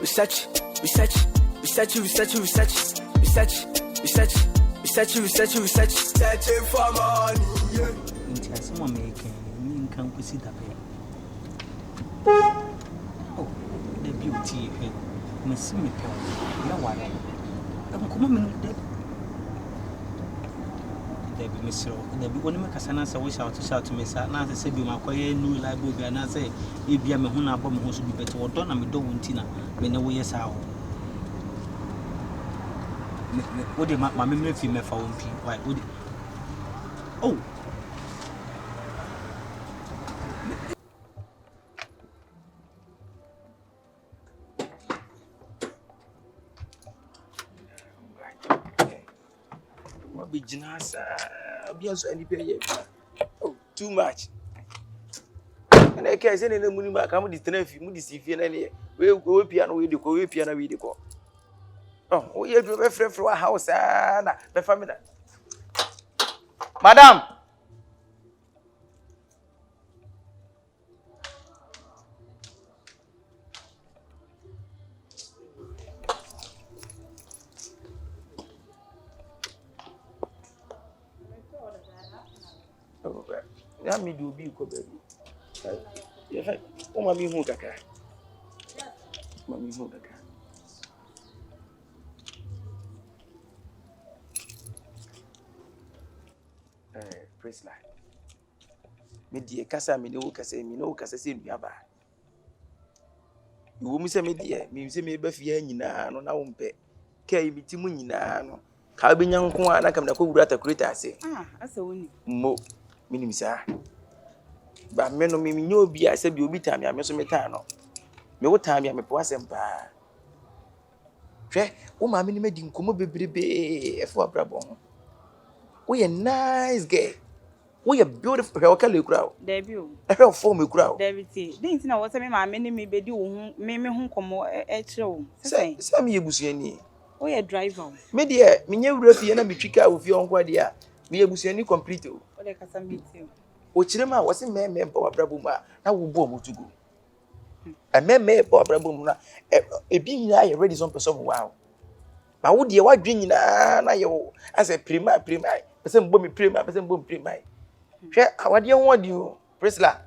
research, research, research, research, research, research, research, research, research, research, searching for money. Into someone making me can see that. Oh, the beauty, Miss Mipel, no one. I'm coming. There be Miss Row, there be one of my cousins. I wish I to shout to Miss Anna. I said, you my quiet new library, and I say, if you am a Huna bomb, who should be better, or don't I don't want Tina, when the way is how. What did my memory female for one? Why would it? Oh. Business, oh, too much. And I can't send any money back. I'm distressed. You deceive any. We go piano with the co piano with the co. Oh, we have to refer for a house and the family. Madam. Ya me do be ko baby. Ya fa o ma mi hu kaka. Ma mi hu kaka. Praise Lord. Me die kasa me ne wo kasa se nua ba. Wo mi se me die, mi se me ba fie nyina no na wo mpe. Kai bi ti mu nyina no. Ka bi nyanko a na kam na ko wura takurita ase. Asa woni. Mo minimisa. Ba me no me nyo bi ase bi obi tam ya me so metan no. Me wo tam ya me po asem pa. Hwe, wo ma me ni medi nkomo bebrebe efo abrabo ho. Wo ye nice girl. Wo ye beautiful. Hwe o kale kura o. Debi o. Hwe o form e kura o. Debi ti. Den ti na wo se me ma me ni me bedi wo hu me hu nkomo e kire wo. Se me ye busuani. Wo ye driver o. Me de me nya wura fie na me twika wo fie onko de a. Me ye busuani complete o. Wo de kasa meeting. O chire ma wo se me ba abrabo ma na wo bo mo tugo. Me ba abrabo mu na e bi nyina ye ready some person wow. Ba wo de wa dwen nyina na ye wo ase prima pese mbo me prima pese mbo prima. Hwe awade ho ade o Priscilla.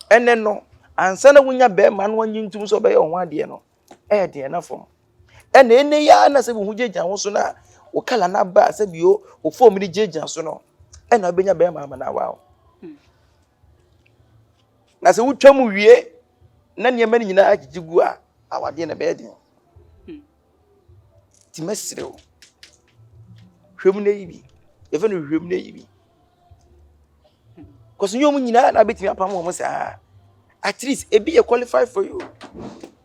Enen no ansa na wunya be ma no wanyi ntum so be ye ho ade no. De na fom. Ene ya na se bu hu jejan wo so na wo kala na ba se bi o fom ni jejan so no. Na benya be ma na wa o. Na se wutwam wie na ne mani nyina agigigu a awade na be de. Ti mesire o. Hwem na yibi. E fe no hwem na yibi. Cause you nyina na betimi apam wo sa. At least e be qualify for you.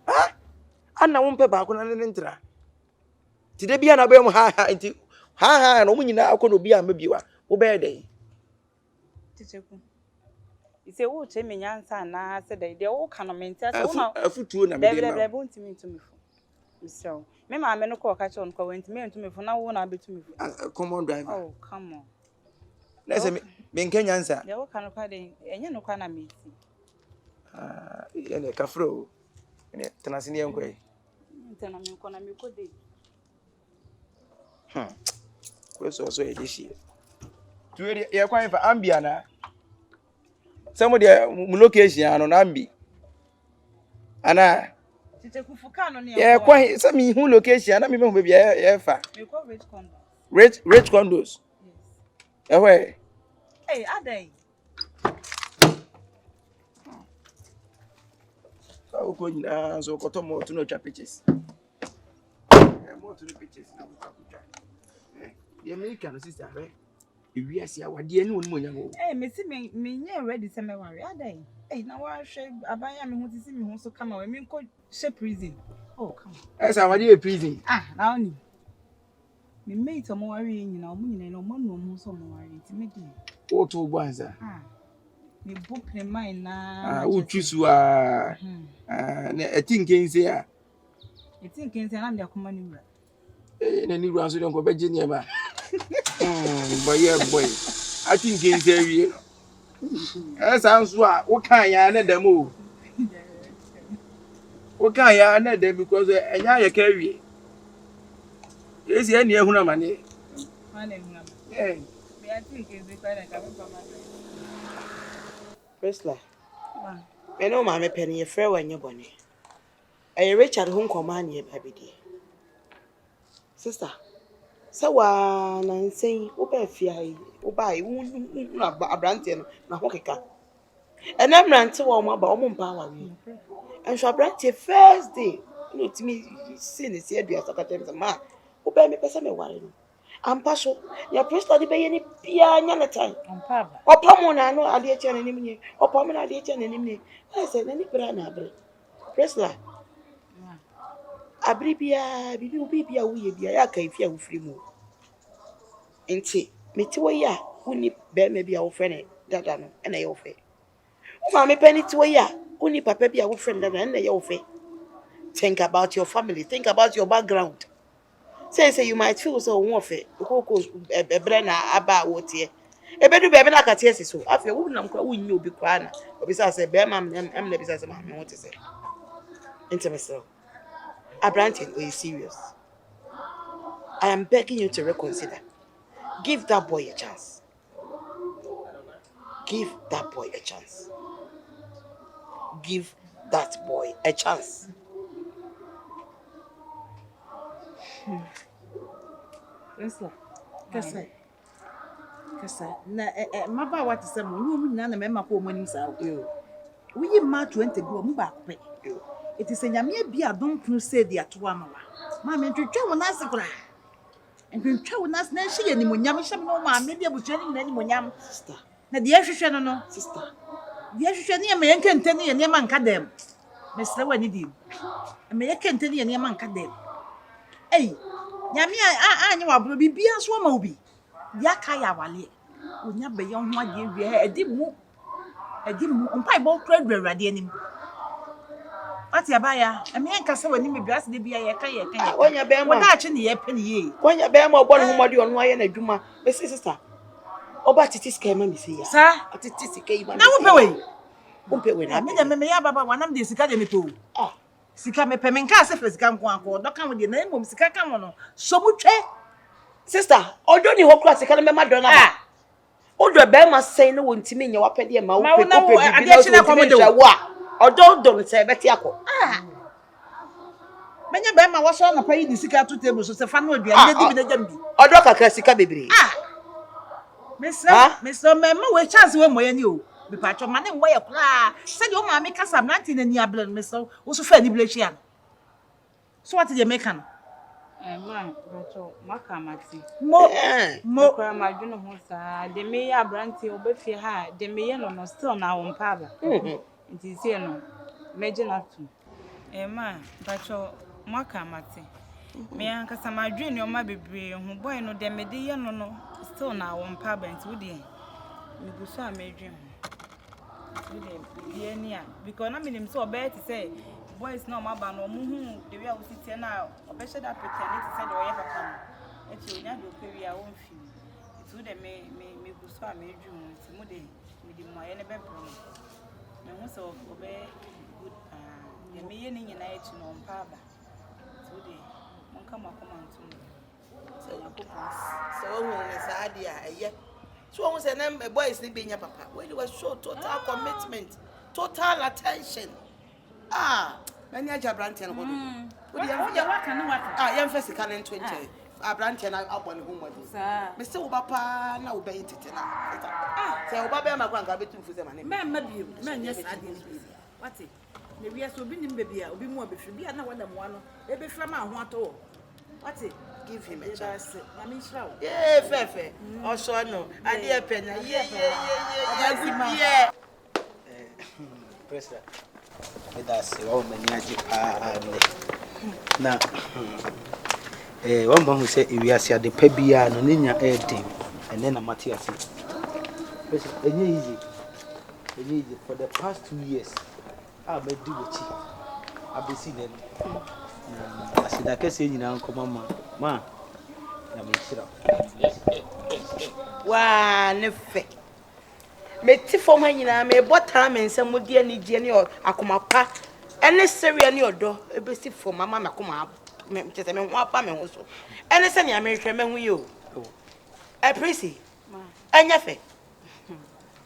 Ah? Ana wo mpe ba ko na ne ntra. Ti de bia na be mu ha nti ha no mu nyina akono bia mabiwa. Wo be dey. Kyekyeku. Ise wo che menyansa na se de wo ka no menta so na afutuo na me dey. Debe bontimi ntumifo. So, me ma me no ko ka che on ko wentimi ntumifo na wo na betumifo. Come on driver. Oh, come on. Na se me nkenyansa. De wo ka no kwa de enye no kwa na meti. Ene kafro. Ene tenasini enko e. Ntena me ko na me ko de. So e dishi. Tuwe ye kwa fa ambia na. Some de mu location ano na ambi. Ana Kyekyeku fuka no ne ye kwa some hu location na me hu be ye fa. Me ko rich condos. Rich condos. Yes. Where? Hey, Adai. So ko nyina so ko to mo to no twa pictures. Mo to no pictures na ko twa. Ye me kan sister re. Ewi ase awade ani wonu mo nya go. Me si me nye ready se me worry. Adai. Na wa hwe abanya me hu tisi me hu so kama we me nko she prison. Oh, come on. Esa awade e prison. Na oni. Me mate mo worry nyina mo nyina no mo no mo so mo worry ti me di. O to gwanza. Me book ne mind na. O twisu na etinkense a. Etinkense na me akoma ni wura. Na ni wura so de nko beje ne ba. Boy. I think it's very. As I'm so, what can ya let them move? Okay, ya na dey because enya ye carry. Yes, any ehuna mane. Mane huna. Eh. Me I think is the kind of come Presla. Ma. Me no ma me penny ye frɛ wanye bɔne. Ɛyɛ Richard ho nkɔma ne babidi. Sister. Sɛ wa na nsɛn wo ba fie ai. Wo ba ai wo na abrante no na ho keka. Ɛna mrante wo ma ba wo mpa wa wi. Ɛnso abrante first day. No timi see ne see adua sakatem ma. Wo ba me pese me ware no. Ampa so ya Presla de be ye ni bia nya na time. Ampa ba. Opa na no ade eche na nim ni. Opa na ade eche na nim ni. I say na ni bra na abre. Presla. Abre bia bibi wo ye bia ya kan fia wo firi mu. Enti meti wo ya uni be me bia wo frɛ dada no na ye wo fɛ. Wo ma me pani ti wo ya uni papa bia wo frɛ dada na ye wo fɛ. Think about your family, think about your background. Say you might feel so wo fɛ. Ko ebre na aba wo tie. Ebedu be na katie so afi wo nam kwa wo nyi obi kwa na obi sa say be ma em na bi sa say ma me what say intimacy Abrantin are you serious? I am begging you to reconsider. Give that boy a chance. Give that boy a chance. Give that boy a chance. Presla. Kasa na maba what is some you na na mema ko monim sa You. we ma 20 go mu ba ko You. it is nyame bia don kunu say dia to ama wa ma me twetwa wo na sekura twetwa wo na na hye ni monyam hye no ma me bia butua ni ni monyam Sister. na dia hwehwe no Sister. dia hwehwe ne me yenke ntani ye ne ma nka dem me sere wani di me yenke ntani ye ne ma nka dem ei nyame a anye wa bro bibia so ma obi dia ka ya wale onya be ye ho ade wie edi mu mpai bo kra dwurade anim ati abaya eme nkasa wani me biase de bia ye ka Onya be ma woda ache ne ye pe ne ye onya be ma obo ne homode ono aye na adwuma me sister oba titi sika ma me say ya sa titi sika yi ma na wo pe we na me de me ya baba wanam de sika de me pe o sika me pe me nka se fe sika nko anko do ka wo de na emom sika ka mo no so mu twe sister odo ni ho kla sika na me ma do na ba odo be ma say no wontimi nya wapede ma wo pe ko pe bi na so wo odo do no say beti akọ menya be ma wo so na pa yi di sika to table so se fa no aduane de bi na jam bi odo kakra sika bebre Mr. Mema we chance we moye ni o bi pa cho mane moye kra se de o ma me kasa mranti na ni ablen Mr. wo so fa ni blechia so what dey make am Man, but makamati. mo Kura madwene ho saa de me ya branti obefie ha de me ye no still na won pa ba. Nti sie no meje na tu. Man, but makamati. Me an kasa madwene o ma bebre ho boy no de me de ye no still na won pa ba nti wo de me gu so a medwene ho. Wo de ye ni a because na me nim so obey ti say boys no maba no muhu de wi a wositie na obehye da pretend it said oye papa no eti onya do pe wi a won fi itu de me guso a me dwu nti mu de me di mo aye ne bebro me hu so obe good de me ye ni nyina eti no mpa ba itu de mon ka makoma ntu so wo ne sa dia eye so wo say na boys ni be nya papa we dey show total commitment total attention many a Jabrantian hold. What do you waka? Young first can 20. Abrantian upon whom was Mr. Papa now obey it. Say, Obaba, my grandpa, between for them. Man, yes, I did. What's it? Maybe I will be in baby, I'll be more before be another one. Maybe from my want all. What's it? Give him a chance. I mean, so. Yeah, fair. Also, I know. I dear penny. Yeah. President. That's all many na one man who said we are see the pebia no nya edin and then Matthias easy for the past 2 years I made do with you I be seen them I said I can say you now come ma na me shira wa ne fe me ti fo ma nyina me botara me nsem die ni die ne akomapa Any serious ni odo e be si for mama na kuma me tese me ho apa me ho so. Any se ni amerihwe me hu yo. E prisi. Enya fe.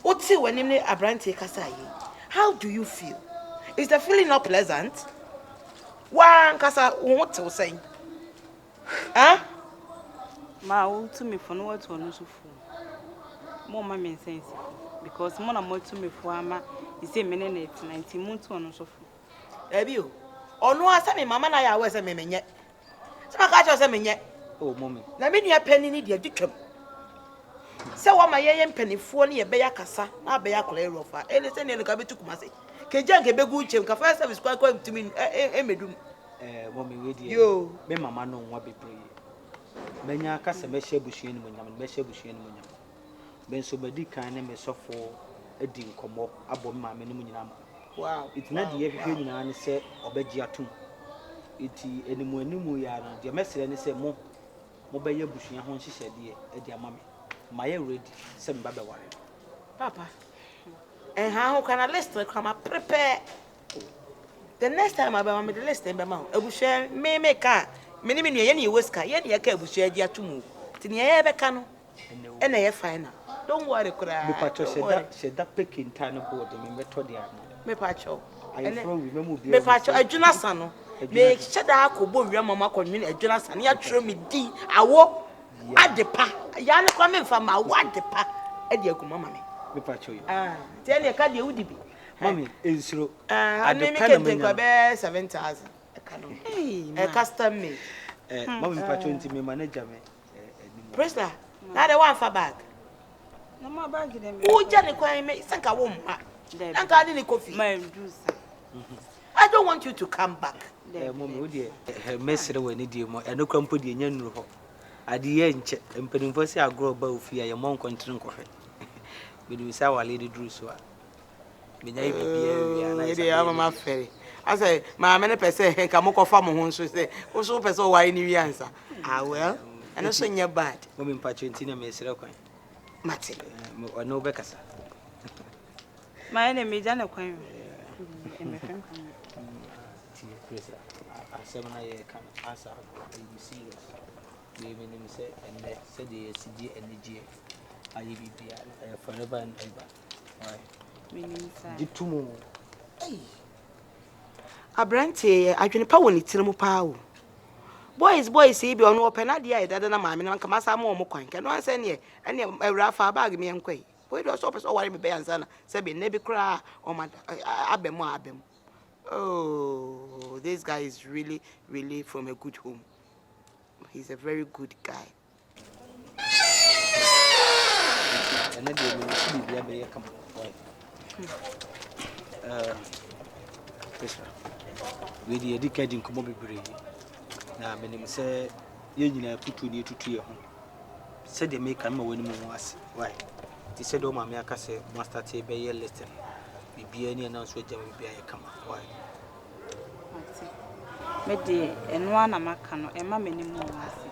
Uti wenim ni abrante kasa yi. How do you feel? Is the feeling not pleasant? Wan kasa what to say? Huh? Ma to me for no what to no so for. More my men sense because more na more to me for ama you say minute 19 months on so for. Ebi o. Onu asa me mama na ya we say me menye. Se maka cha say menye. Oh mommy. Na me nua pani ni de adwetwam. Se wa ma ye mpanifo ne ye be ya kasa na be ya kola erofa. Ene se ne no ka betu kumase. Keja nke begu chem ka first service kwa ntumi emedum. Mommy we dey. Yo. Me mama no nwa bebre. Menya kasa me hye buhie ni monyam, me hye buhie ni monyam. Ben so badi kan ne me sofo edi nkomo abom ma me no nyina ma. Wow. It na de hwehwe nyina ne se obaji atum. Iti enimu ya no de mesere ne se mo be ye buhie ho nhyehyɛ de edi ama me. Ma ye ready se me ba be ware. Papa. And how can I list come prepare? The next time I be the list be ma. Ebuhie me ka. Me ni ye ni weska, ye ni ka ebuhie adi atumu. Ti ni ye be ka no. And ye final. Don't worry, kura. Me patcho she da pekin tan board me meto de ano. Me patcho. I from we memu bi. Me patcho adwuna sa no. Me hyeda akobo wi mama konwene adwuna sa ne ya twere me di awo adepa. Ya ne kwa me mfa ma awo adepa. E de akuma mama me. Me patcho yi. Ti ene ka de wudi bi. Mami ensuro. Ane me kente kwa be 7,000. E ka no. E custom made. Mami me patcho nti me manager me. Prisoner, na the one for bag. Na ma bag dem. Who jani kwa me sanka wo mma. Nanka ade ni coffee. My producer. I don't want you to come back. Mommy, would you mesre when you mo and no company nya nuru ho. Ade ye nche mpanimfo se agro ba ofia ye mon kontrin kohwe. Me do say our lady drew so a. Me nya bibia na ide ya mama fere. I say ma me ne pese ka mo kofa mo ho so say wo so pese wo ware ni wi ansa. Ah well. And also nya bad. Mommy mpacho ntina mesre kwan. Mate. No be kasa. My name is Jana Kwan. Asem na ye kan asa you serious. We mean say and say the CG energy ayi bibia forever and ever. Why? Meaning sir. Ditumu. Abrante adwene pa woni tiremu pa o. Boys e bi ono open na dia dada na maame na kama sa mo kwan ke no anse ne ene awura fa bag me enkwai boy do so person worry me be ansa na se be ne bi kra o ma abem. Oh, this guy is really from a good home. He's a very good guy. And then they will see the other come. We the educating come be brave. Na menim say ye nyina putu ni tutu ye ho say dey make am woni mu wase why ti say do ma me aka say mo start e be ye listen bibia ni na so jam bibia ye kama why Me de eno ana maka no e ma menim mu wase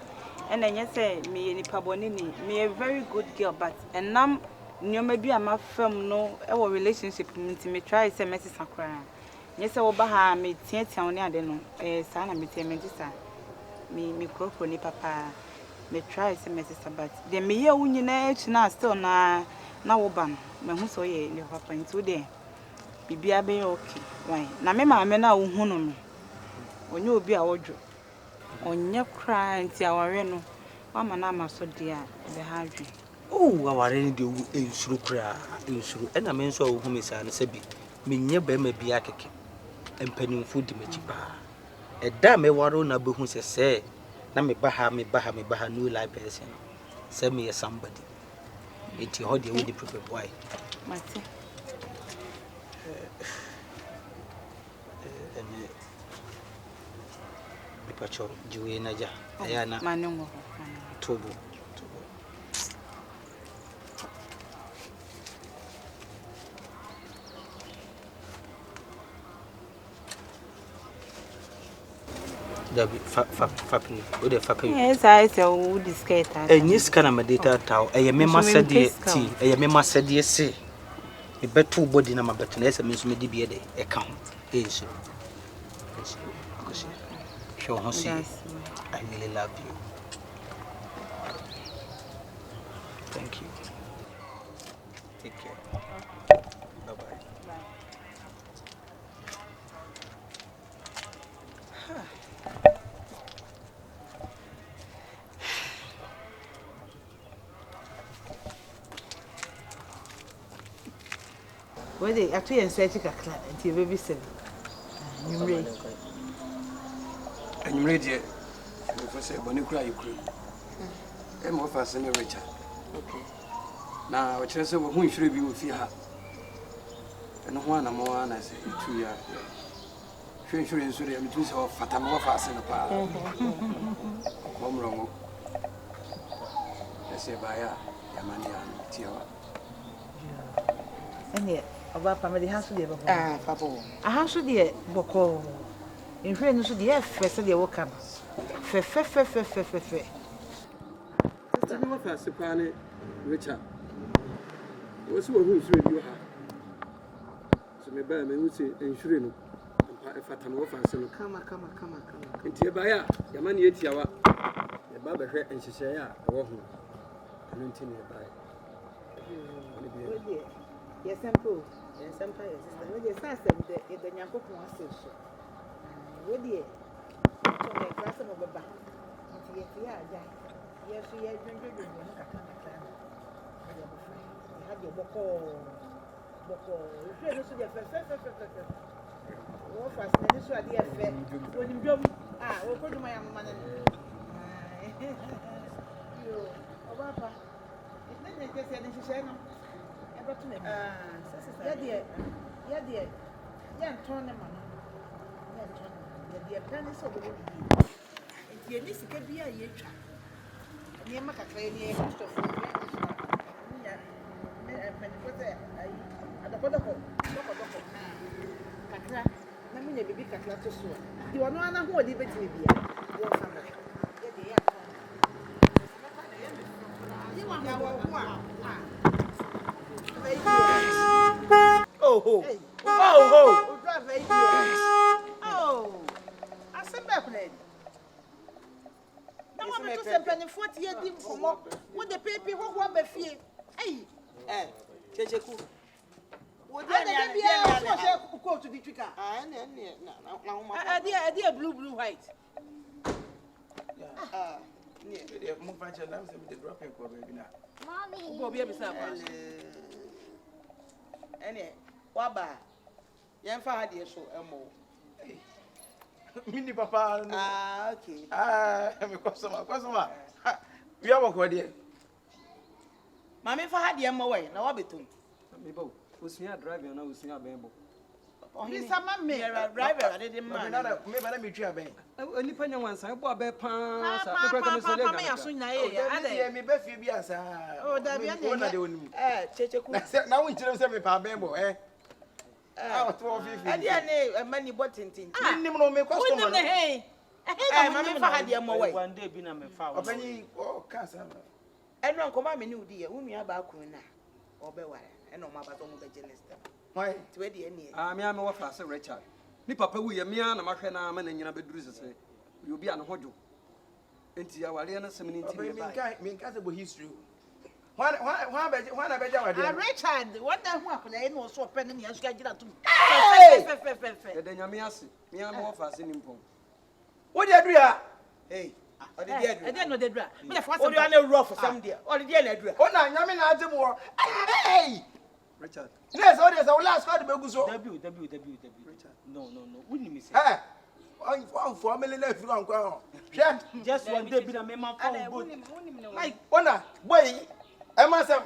and enye say me ye nipa boni ni me a very good girl but enam nyoma bi ama fam no e wo relationship me try say message sakra nye say wo ba ha me tiatia woni ade no sa na me tie me disa me crop ni papa me try say me sister but de me ye wunyi na echi na still na wo ba no me hu so ye ni papa ntu de bibia be okay why na me ma me na wo hu no no onye obi a wodwo onye cry nti aware no wa ma na ma so de a be ha adwe aware ni de ensuru kra ensuru e na me nso wo hu me sa na sabi me nye ba ma bia keke empanimfo di machi ba eda me waro na be hu se na me ba ha no life person say me somebody it ho de we dey prepare why mate pacho juwe na ja ayana manungo tobo Dabi fapini o de fapini yes I say o discate enyis kana medita taw eye mema sede ti eye mema sede se e beto body na mabeto na ese me nso me di bi e de e ka ho enso Show her see. I really love you. Thank you. Take care. Bye-bye. Where they actually and say chicken clan until baby 7. You ready? And you ready? If I say, Bonnie cry, you crew. I'm more fast than Richard. Okay. Now, which I said, who should be with her? And one more, and I say, 2 years. Sure, I'm too so fat. I'm more fast in the park. Come wrong. I say, by a Yamania, Tia. And yet, about family house with you. Papa. A house with you, Boko. In friends with the first they will come. Fe. I'm more fast, Richard. What's who should you have? So, maybe I may say, ensuring. If I come off and say, come. Into your buyer, Yamani, Tiawa, the barber hair, and she say, I walk home. I'm not in your buy. Yes, simple. Yes, simple. With the sense that the Yanko wants to show. With the class of a back. Yes, you have drinking. You have your boko. You should have what was the issue at the affair? When you go, we'll put my young man. You, Papa, it's not just any channel. Yeah, dear, turn them on. Yeah, pennies of the wood. If you miss it, be a year. Near Macaclay, at the bottom. Let me be Kakla to sue. You are not who would even be. Oh, I said back then. Now I'm to say penny 40 years from what the paper what be fear. Hey, Kyekyeku. Would I be able to the tricker? Dear blue, white. Mommy, will be able to any Waba, young father, so a more. Mini Papa. Okay. I'm a customer. We have a good idea. Mammy, if I had your way, now I'll be too. Was near driving and I was near Bambo. This summer, me a driver, I didn't mind. Maybe let me try a bank. Only penny once I bought a pound. Oh, there be Kyekyeku. Now we tell them about Bambo, eh? I dear name, a money button. didn't make customer. Hey, Mammy, if I had your way. One day, been a foul. Penny, oh, cancer. And don't come out, new dear, whom you are about Kuna or Beware, and no matter on the jealous. Why? To any. I'm a fast, Richard. Ni papa, we are me and a machina man and your bedrooms. You'll be on Hojo. Into our Liana Seminity. Mean castable history. Why I bet you Richard, what the work they know so penny as get to. Then Yamiasi, me and more fast in him. what do you do? Hey, I didn't know the drag. But if what do I know rough for some dear? Or the dear Oh, now, Yamin, I do more. Hey! Richard. Yes, all this, our last card, Beguso. W. Richard. No. Wouldn't miss it. Eh? 1 million if you don't go. Just one day, be a man for Like, Ona, boy, I must have.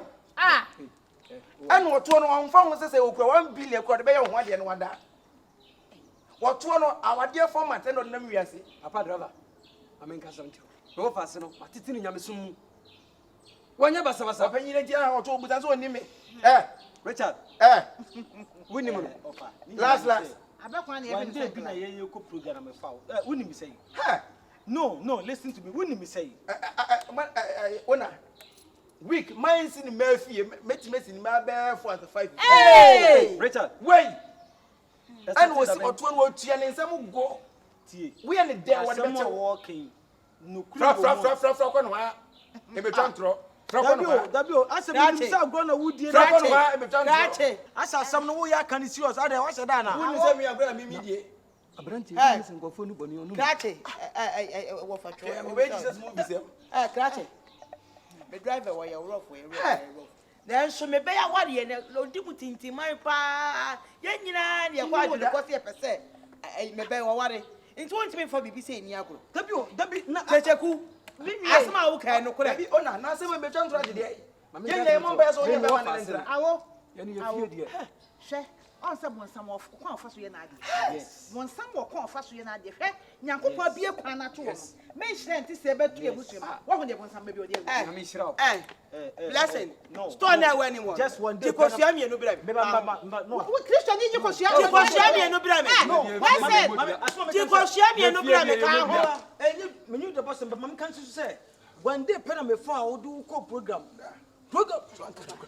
And what one phone says, 1 billion could be on 1 and 1 that. What one our dear former attendant on them, we are saying. Apa driver. I mean, Cassanto. No fasten, but it's in Yamisum. One never saw us up and you or 2 with us on him. Eh? Richard. Eh? Winning. Last. I bet one day, be a year could program a foul. Wouldn't me say? No, listen to me. Wouldn't me say? Ona. Week, mine's in Murphy, met in my bear for the 5. Hey! Richard. Wait! And was what one would see and some go. We are the there what better walking. No fra kwa no ha. E betwa ntro. Fra kwa no ha. W asa bi say go na wudie fra kwa no ha e betwa ntro. Gache. Asa sam no wo ya kan serious. Ade wa se da na. Woni say me abra mi die. Abranti ni se ngofo nu boni onu. Gache. Wo fa tro. Obey Jesus movie say. Gache. Me driver wa ya rough we rough. Then so me be ya ware ne lo dimu tintiman pa. Ye nyina ne kwa adwo ko se pese. Me be wa ware. Nti won timi for bibi say ni agro. Dabi na Kyekyeku. Asma wo kai no kure. Dabi ona na say we betwa ntro de dey. Ye ye mo be so ye be man ntra. Awo. ye ni ye fie de. Hwe. On say bon sam of kwa fa so ye na ade. Yes. Mon sam wo kwa fa so ye na ade. Hwe. Nyankopɔ bie kwan na to wo. Me nhire nti se betu ebusu ma. Wo ho de bon sam be bi o de ebusu. Na me shira. Blessing. Store na we anyone. Just one day. Dikosia me no bra me. No. Christian ni dikosia me no bra me. No. Why say? Dikosia me no bra me ka ho. Me you the person but mam kan say one day pen me fa o do ko program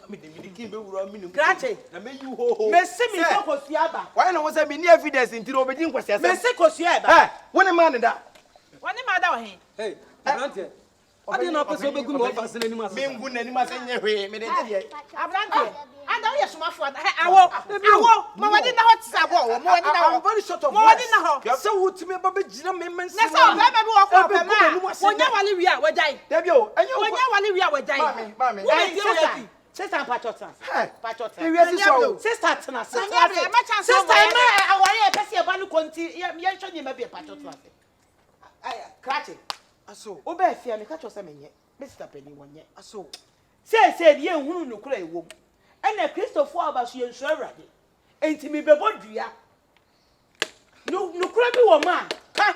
me de kin be wura me Grache. na me you ho Me se me kosia ba. Why no say me ni evidence ntiro obedi nkwase Me se kosia ba. Woni man da. Wani ma da wo he? Hey, Abrante. Ade na pese obegu no ofase n'anim ase. Me ngu n'anim ase nye hwe me de dey. Abrante. Anda wo yesomafo ada. Awo. Ma wadi na hot sabo wo. Ma wadi na ho. I'm very short of Ma wadi na ho. say wutimi ba be gina me men Na say o be bi wo ko pe ma. Wonya wale wi a wajai. Debi o, enyo Wonya wale wi a wajai. Mami. Sister Pachotan. Pachotan. E wi so. Sister Tana. Sister ma aware pese e ba no konti. Ye nhwe ni ma bi Pachotan. Krache. aso Wo be fia me ka cho se menye. Mr. Penny wonye. aso Say ye hunu no kura ewo. Ena Christopher abaso ye nso awrade. Enti me bebo dua. No kura bi wo ma. Ha.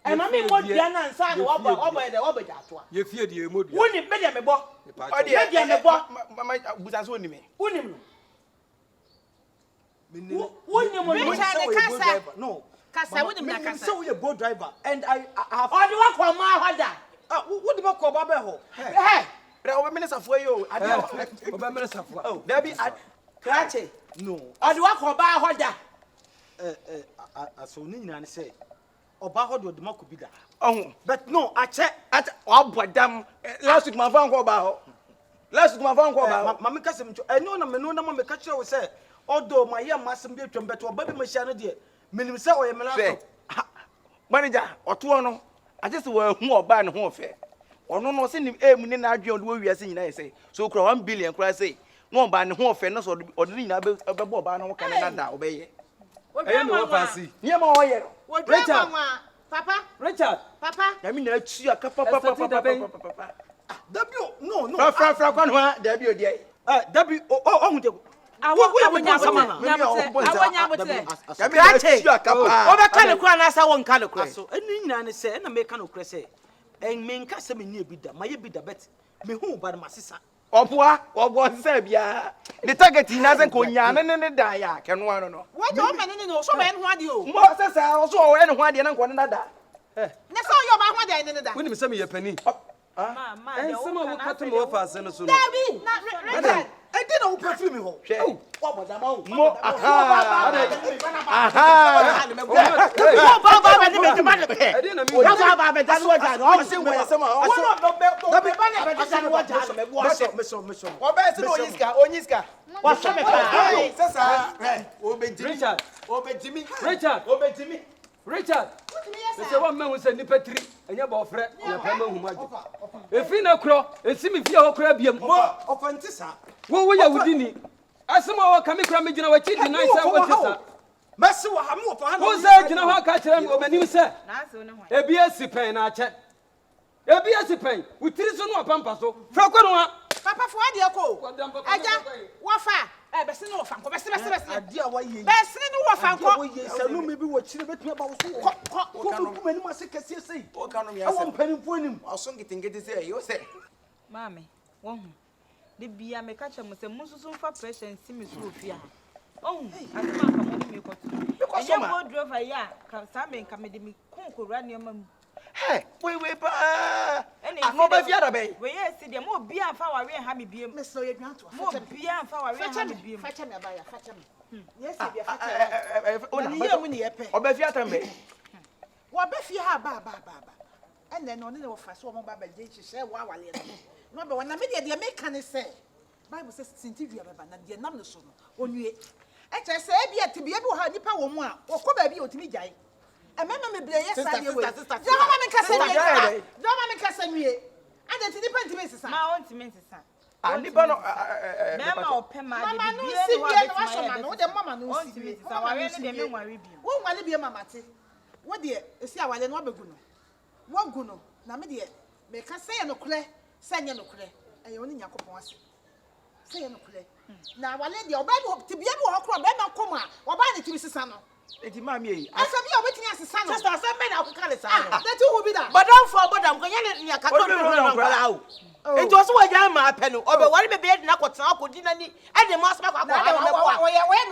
E ma me mo dua na nsa na obo de ato a. Ye fie de mo dua. Woni me de me bo. O de me de me bo. Mama buza so ni me. Wonim no. No. Kasa wonim na kasa. So we a boat driver and I have Odi wa kwa ma hoda. what the call ba be ho Hey. Re o minister fo yo. Ade o. Oba mere safo. Oh, Debi Krache. no Odi wa kwa ba hoda. aso ni nyina ne say oba ho do de mako bi da Oh, but no ache abodam. Last week my phone call ba ho. ma me kase mcho eno na me no na ma me ka kire wo say odo ma ye masem bi atwam beto oba bi ma hia no de menim say oye me na so Manager, oto no. I just wa hu oba ne ho fe. Ono no se ni emu ni na adwe odo wi ase nyina say. So kura 1 billion kura say. No oba ne ho fe no so odo ni na be oba na ho kan na da obeye. Eye no ofasi. Niye ma ho ye. Wo dra mama. Papa. Richard. Papa. Ya mi na atu aka papa. dabio no Fra kwa no ha dabio de. dabi hu de Awonya Krache. Oba ka ne kura na sa won ka ne kura. so enu nyina ne say na me ka no kure say en me nka se me ni bi da ma ye bi da bet me hu ba ma sisa Obo se bia. The target na se ko nya ne da ya kenu ano no. Wo de o mane no so me en ho ade o. Mo se sa so o ene ho ade na ko ne da. Na so yo ba ho ade ne da. Woni me se me ye pani. Ma En se ma wo kato me ofase no so no. Dabi na Richard. e dey na wo perfume ho Obo da ma. Mo Ba ni me juma le be. Ade na mi. Ba be da no ja no. o se wo ya se ma. Dabi ba na be da no ja no me bo ase. meso Oba se no onyiska. Wa so me pa. Se sa obetimi. Richard. Obetimi. Richard. Obetimi. Richard. Me se wa mehu se nipa tiri enye ba ofre ya pa mehu maju. Efi na kro, esi mi fie ho kro abiem. ofanti sa Wo ya wudini. Asema wa kame kra me gina wa chi di nine say what is that? mesi wa ha me wo fa Wo say gina ho aka kire me obani se. na so ne ho. Ebi asipen na ache. Ebi asipen, utiri so no opampa so. Fra kwa no ha. Papa fo ade ko. Aja wo fa. Be se no wo fa nko. Be se. ade a wa ye Be se no wo fa wo nko. ye sanu me bi wo chire betu ba wo so ko ku mani ma se kase sei O kanu mi awu ase. mpanimfo anim Oso ngiti se yo se. Mame, wo hu. De bia me ka chemo se mususu fa pressure nsi me so ofia. Oh, asema ka mo ni me ko tu. Enye go driver ya ka sa me nka me de me konkora ne ma mu. Hey, we pa. Ene No ba fia da be. we ye si de mo bia fa wa we ha me biem. Me so ye dwan to. Mo bia fa wa we ha me biem. Facha me ba ya, facha me. Yes, be facha. Ona. Ni ye mu ni ye pe. Oba fia tambe. What be fear ba. And then on the offer so mobile she share wa wale. No be when I media dey make can say. Bible says Sintivia baba na dey nam no so no. Onue. E che say bia te bia bi wo ha nipa wo mu a, wo ko ba bi otimi gyae. E mema me ble yes ade we. Jama me kasa nwie. Jama me kasa nwie. Ade ti nipa ntimi sisa. Ma on timi sisa. Nipa no Mama opema de mama no si bia no wa so ma no. Wo de mama no si timi bia. sisa. Wa we ne de me nware bi. Wo nwale bia mama te. Wo de esi awale no abegu no. Wo gu no na me de me ka say no kure, say nye no kure. E ye oni Yakobon ase. Say no kure. Na wale de oba bi te bia bi wo kro be ma kom a, oba ne timi sisa no. eti mami eyi Asa bi obetini asisa no. Sister, say me na akuka le sa no. That who be that? But don't for bodam ko yele nya ka to no kwala o. Enti o so wa ja ma apɛ no. Obe wari be be na kwotena akodi na ni. E de mo asma kwa kwa ha na kwa.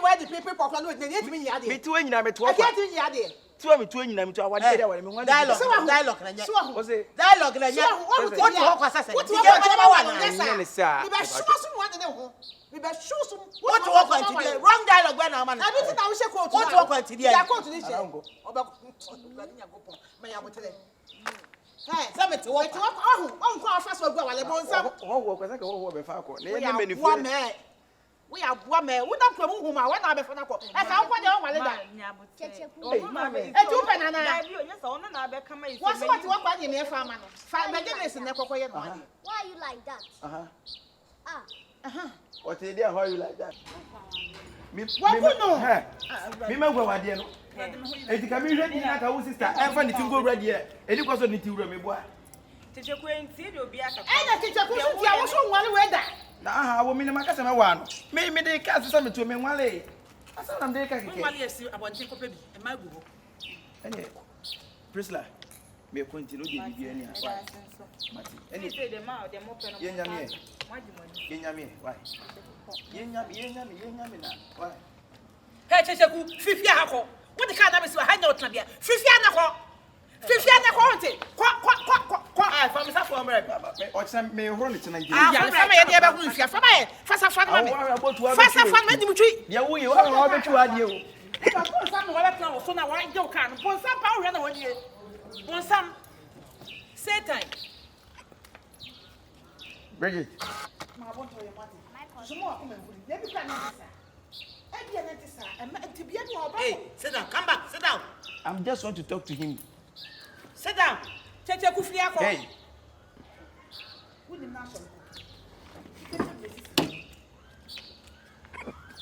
When the people pokwa no dey timi nya de. me tu enyina me tu I ofa can't timi nya de. tu me tu enyina me tu awade dey awale me wan Dialogue na nya. o se Dialogue na nya. What What ho kwa sasa. What Ti you ge want ko to ma wa know na. yes Nyene sir. sa. We be show some one dey ho. We be show some. What ho kwa ti ge. Wrong dialogue when na man. Everything na we say quote. What ho kwa ti ge. Ya quote ni say. Arango. Oba Yakobon. Me ya botere. Hey, Say me ti wo. ti wa on ko afa so gba wale bon sam. wo kwasa ka wo be fa akọ na We ye are me ni boa fu me. We are boa me. We don pray mu hu ma we na be fa na ko. E ka on ko de on wale da. E tu pe na na. Na bi onye so ono na be kama ise. What's what you want by the fa ma no? Fa be dey listen na kokko ye no ade. Why are you like that? what dey there how you like that me Wakuno. me ma gwa wade no eti ka me hwe ni na ka wo sister e fa ni tingo wura de edi kwa so ni ti wura me boa Kyekyeku enti de obi aka. E na Kyekyeku so dia wo so nwale we da. na aha wo me ne makasa me wa no me de ka sisa me to me nwale asa na me de ka keke Nwale esi abonte kopa bi. E ma gu ho. ene Priscilla me continue de bibia ni afa mati Any say the ma the mo pe no. Yenyame. Mwaji mwaji. yenyame why yenyame na why Hey Kyekyeku fifi akọ. Wo de ka na be si ha nya otna bia. Fifi anakọ. Fifi anakọ onte. Kwa. Ah, from sa for me. o chana me horo ni chana Ah, ngi fa ma ye de be hu fifi. Fa ma ye. Fa sa ma me. Fa sa ma di mutwi. ya wo ye wa be tu ade o E ka ko sa no wala plan wo so na wa je o ka no. Bon sam pa wo hwe na wo die. Bon sam. Satan. Bridget Ma bon to ye mate. Sumo akọ menfuri. Ne bi ka na tisa. E bia na tisa. E ma tibia ni oba. Hey, sit down. Come back. Sit down. I'm just want to talk to him Sit down. Kyekyeku firi akọ. hey Wo ni na so.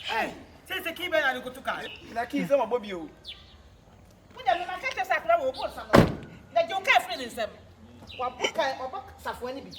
Hey, say keep on and go to car. na ki se ma bobi o Wo de me ma ka tesa kra wo bo sam no. Na je o ka firi nsem. Wa buka oba safo ani bi.